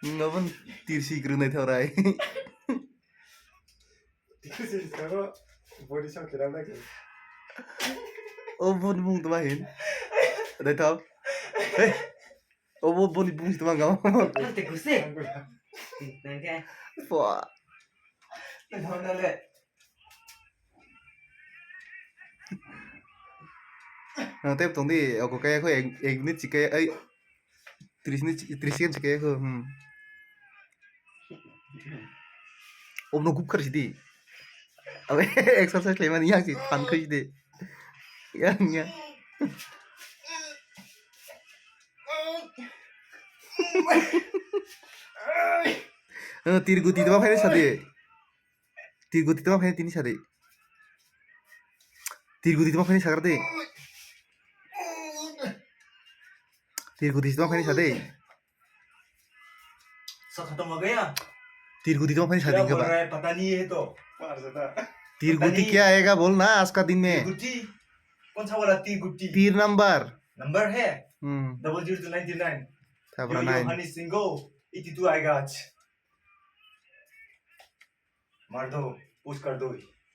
Ngapain tirsi kerunai thorai. Tirsi sekarang body shock kira lagi. Oh bon bung tumahin. Dai tau. Hey. Oh bon bung tumang gam. Nanti kusik. Nanti. Wah. Nanti. Tiếp tục đi, có cái anh nít chỉ cái ấy, Tristan chỉ cái ôm nó cúp khơi đi, अब exercise ले मैंने यहाँ से fun खरीद दे, यहाँ तीर गुती तो भाई ने सादे, तीर गुती तो भाई ने तीन सादे, तीर गुती तो भाई ने सागर दे, तीर गुती तो भाई ने सादे, सब खत्म हो गया। तीर गुती तो भाई ने सादे क्या क्या बोल बात? रहा है पता नहीं है तो। तीर गुती क्या आएगा बोलना आज का दिन में? गुट्टी कौन सा वाला तीर गुट्टी? तीर नंबर है 00299 00 था यो बना हनी सिंगो 82 आएगा आज। मार दो पुश कर दो।